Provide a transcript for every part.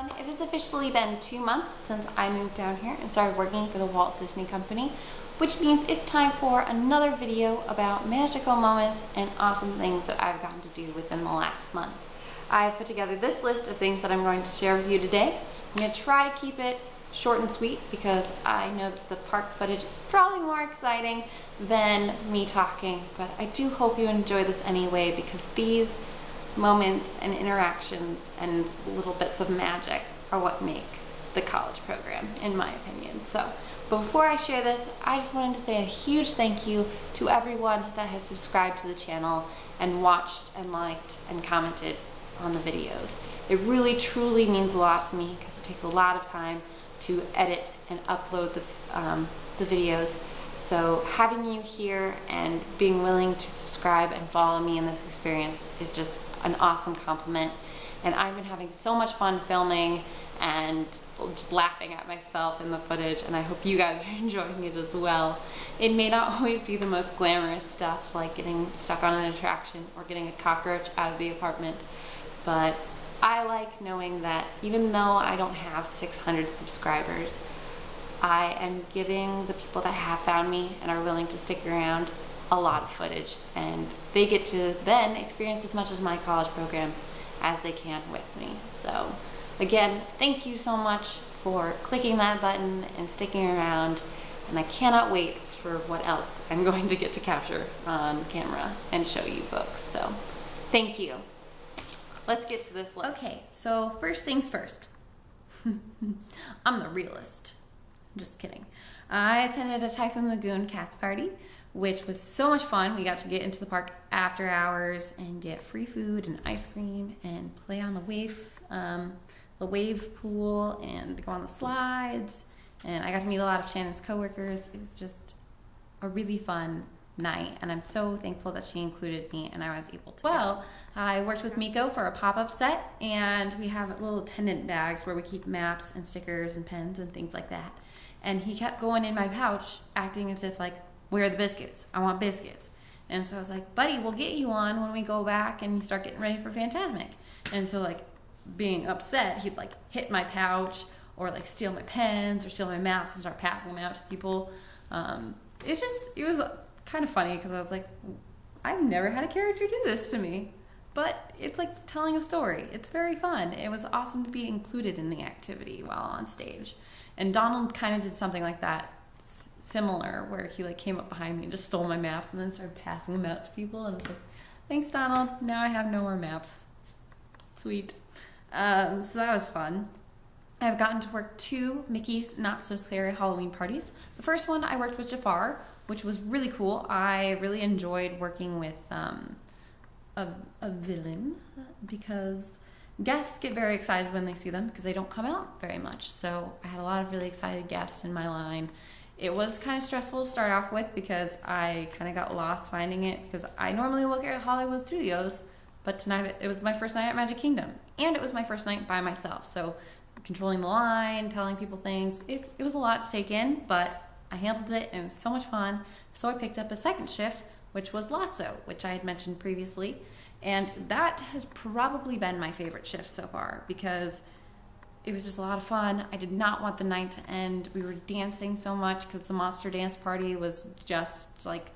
everyone. It has officially been 2 months since I moved down here and started working for the Walt Disney Company, which means it's time for another video about magical moments and awesome things that I've gotten to do within the last month. I've put together this list of things that I'm going to share with you today. I'm going to try to keep it short and sweet because I know that the park footage is probably more exciting than me talking, but I do hope you enjoy this anyway because these moments and interactions and little bits of magic are what make the college program, in my opinion. So, but before I share this, I just wanted to say a huge thank you to everyone that has subscribed to the channel and watched and liked and commented on the videos. It really truly means a lot to me because it takes a lot of time to edit and upload the videos. So having you here and being willing to subscribe and follow me in this experience is just an awesome compliment. And I've been having so much fun filming and just laughing at myself in the footage, and I hope you guys are enjoying it as well. It may not always be the most glamorous stuff like getting stuck on an attraction or getting a cockroach out of the apartment, but I like knowing that even though I don't have 600 subscribers, I am giving the people that have found me and are willing to stick around a lot of footage, and they get to then experience as much as my college program as they can with me. So again, thank you so much for clicking that button and sticking around, and I cannot wait for what else I'm going to get to capture on camera and show you folks. So thank you. Let's get to this list. Okay, so first things first. I'm the realist. Just kidding. I attended a Typhoon Lagoon cast party, which was so much fun. We got to get into the park after hours and get free food and ice cream and play on the wave pool and go on the slides. And I got to meet a lot of Shannon's coworkers. It was just a really fun night, and I'm so thankful that she included me and I was able to. Well, I worked with Miko for a pop-up set, and we have little attendant bags where we keep maps and stickers and pens and things like that. And he kept going in my pouch acting as if like, where are the biscuits? I want biscuits. And so I was like, buddy, we'll get you on when we go back and you start getting ready for Fantasmic. And so like being upset, he'd like hit my pouch or like steal my pens or steal my maps and start passing them out to people. It was kind of funny because I was like, I've never had a character do this to me. But it's like telling a story. It's very fun. It was awesome to be included in the activity while on stage. And Donald kind of did something like that, similar, where he like came up behind me and just stole my maps and then started passing them out to people. And I was like, thanks, Donald. Now I have no more maps. Sweet. So that was fun. I've gotten to work 2 Mickey's Not So Scary Halloween parties. The first one I worked with Jafar, which was really cool. I really enjoyed working with a villain because guests get very excited when they see them because they don't come out very much. So I had a lot of really excited guests in my line. It was kind of stressful to start off with because I kind of got lost finding it because I normally work at Hollywood Studios, but tonight it was my first night at Magic Kingdom, and it was my first night by myself. So controlling the line, telling people things, it was a lot to take in, but I handled it and it was so much fun. So I picked up a second shift, which was Lotso, which I had mentioned previously. And that has probably been my favorite shift so far because it was just a lot of fun. I did not want the night to end. We were dancing so much because the Monster Dance Party was just like,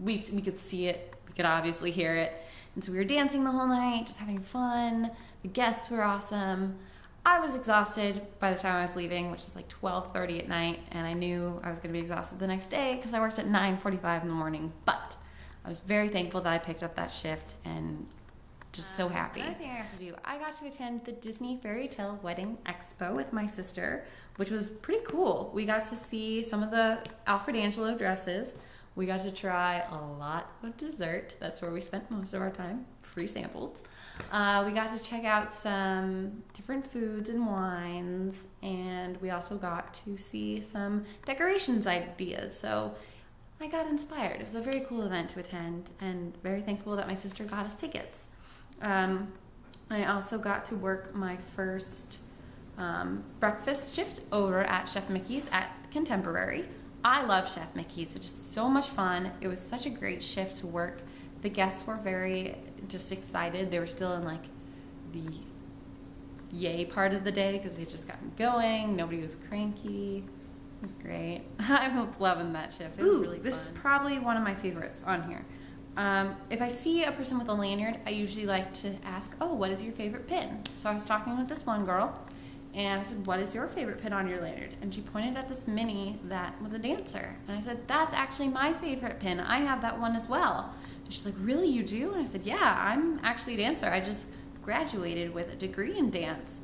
we could see it, we could obviously hear it. And so we were dancing the whole night, just having fun. The guests were awesome. I was exhausted by the time I was leaving, which was like 12:30 at night, and I knew I was going to be exhausted the next day because I worked at 9:45 in the morning. But I was very thankful that I picked up that shift and just so happy. Another thing I got to do, I got to attend the Disney Fairy Tale Wedding Expo with my sister, which was pretty cool. We got to see some of the Alfred Angelo dresses. We got to try a lot of dessert. That's where we spent most of our time, free samples. We got to check out some different foods and wines, and we also got to see some decorations ideas. So I got inspired. It was a very cool event to attend, and very thankful that my sister got us tickets. I also got to work my first breakfast shift over at Chef Mickey's at Contemporary. I love Chef Mickey's. It's just so much fun. It was such a great shift to work. The guests were very just excited. They were still in like the yay part of the day because they just got going. Nobody was cranky. It was great. I'm loving that shift. It was really fun. This is probably one of my favorites on here. If I see a person with a lanyard, I usually like to ask, oh, what is your favorite pin? So I was talking with this one girl, and I said, what is your favorite pin on your lanyard? And she pointed at this mini that was a dancer. And I said, that's actually my favorite pin. I have that one as well. And she's like, really, you do? And I said, yeah, I'm actually a dancer. I just graduated with a degree in dance.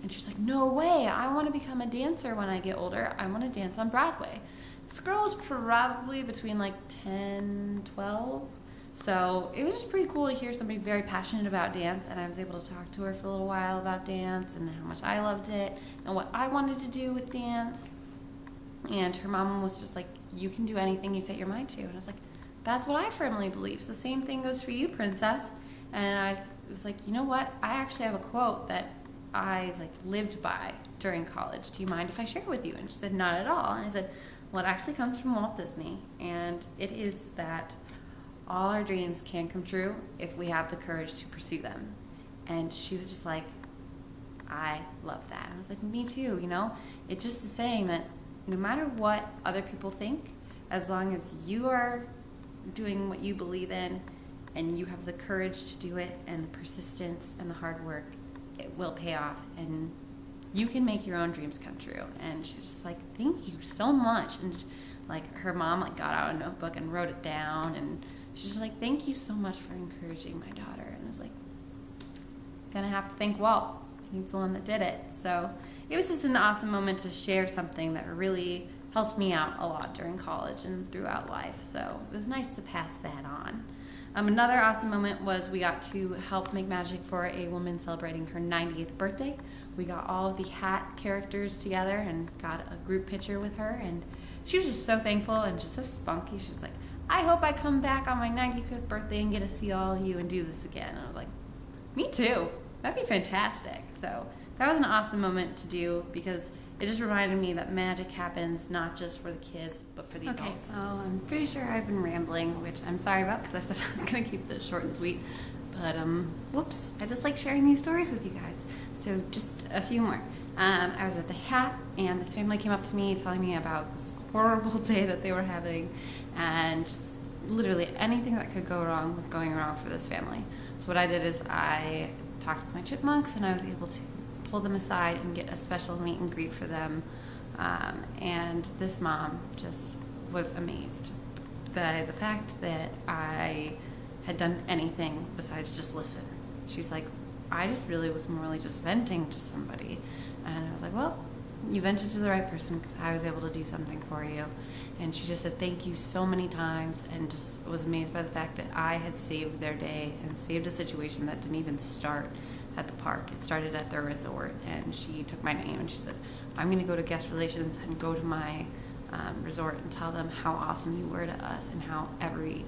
And she's like, no way. I want to become a dancer when I get older. I want to dance on Broadway. This girl was probably between like 10, 12. So it was just pretty cool to hear somebody very passionate about dance, and I was able to talk to her for a little while about dance and how much I loved it and what I wanted to do with dance. And her mom was just like, you can do anything you set your mind to. And I was like, that's what I firmly believe. So the same thing goes for you, princess. And I was like, you know what? I actually have a quote that I lived by during college. Do you mind if I share it with you? And she said, not at all. And I said, well, it actually comes from Walt Disney, and it is that all our dreams can come true if we have the courage to pursue them. And she was just like, I love that. And I was like, me too, you know? It just is saying that no matter what other people think, as long as you are doing what you believe in and you have the courage to do it and the persistence and the hard work, it will pay off and you can make your own dreams come true. And she's just like, thank you so much. And her mom got out a notebook and wrote it down, and she's just like, thank you so much for encouraging my daughter. And I was like, gonna have to thank Walt. He's the one that did it. So it was just an awesome moment to share something that really helped me out a lot during college and throughout life. So it was nice to pass that on. Another awesome moment was we got to help make magic for a woman celebrating her 90th birthday. We got all of the hat characters together and got a group picture with her, and she was just so thankful and just so spunky. She's like, I hope I come back on my 95th birthday and get to see all of you and do this again. And I was like, me too. That'd be fantastic. So that was an awesome moment to do because it just reminded me that magic happens not just for the kids, but for the adults. Okay, so I'm pretty sure I've been rambling, which I'm sorry about because I said I was going to keep this short and sweet. But, whoops, I just like sharing these stories with you guys. So just a few more. I was at the hat, and this family came up to me telling me about this horrible day that they were having, and just literally anything that could go wrong was going wrong for this family. So what I did is I talked with my chipmunks, and I was able to pull them aside and get a special meet and greet for them. And this mom just was amazed. The fact that I had done anything besides just listen. She's like, I just really was morally just venting to somebody. And I was like, well, you vented to the right person because I was able to do something for you. And she just said thank you so many times and just was amazed by the fact that I had saved their day and saved a situation that didn't even start at the park. It started at their resort, and she took my name and she said, I'm going to go to guest relations and go to my resort and tell them how awesome you were to us and how every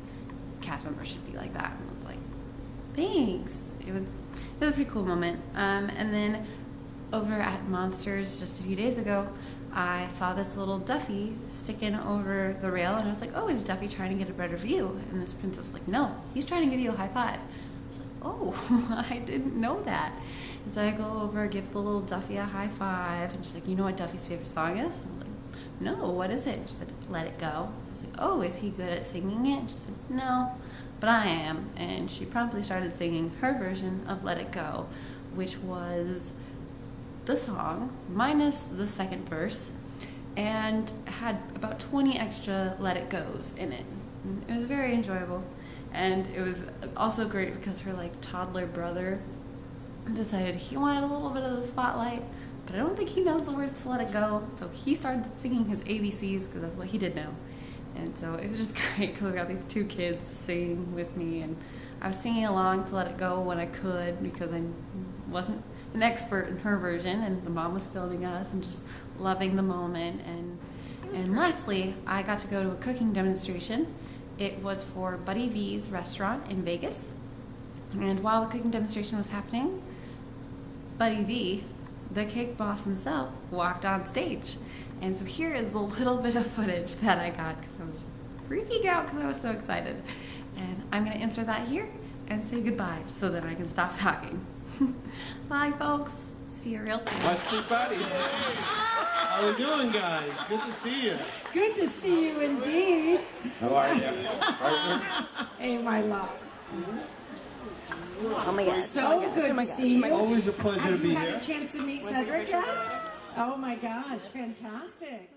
cast member should be like that. And I was like, thanks. It was a pretty cool moment. And then over at Monsters just a few days ago, I saw this little Duffy sticking over the rail, and I was like, oh, is Duffy trying to get a better view? And this princess was like, no, he's trying to give you a high five. I was like, oh, I didn't know that. And so I go over, give the little Duffy a high five, and she's like, you know what Duffy's favorite song is? And I was like, no, what is it? She said, Let It Go. I was like, oh, is he good at singing it? And she said, no, but I am. And she promptly started singing her version of Let It Go, which was the song minus the second verse, and had about 20 extra Let It Go's in it. And it was very enjoyable, and it was also great because her toddler brother decided he wanted a little bit of the spotlight, but I don't think he knows the words to Let It Go, so he started singing his ABCs because that's what he did know. And so it was just great because we got these two kids singing with me, and I was singing along to Let It Go when I could because I wasn't an expert in her version, and the mom was filming us and just loving the moment. And lastly, I got to go to a cooking demonstration. It was for Buddy V's restaurant in Vegas, and while the cooking demonstration was happening, Buddy V, the cake boss himself, walked on stage. And so here is the little bit of footage that I got because I was freaking out because I was so excited. And I'm going to insert that here and say goodbye so that I can stop talking. Bye, folks. See you real soon. My sweet buddy. How we doing, guys? Good to see you. Good to see you indeed. How are you? Hey, my love. Oh my God. So good to see you. Always a pleasure to be Have you here. had a chance to meet Cedric yet? Oh my gosh, fantastic.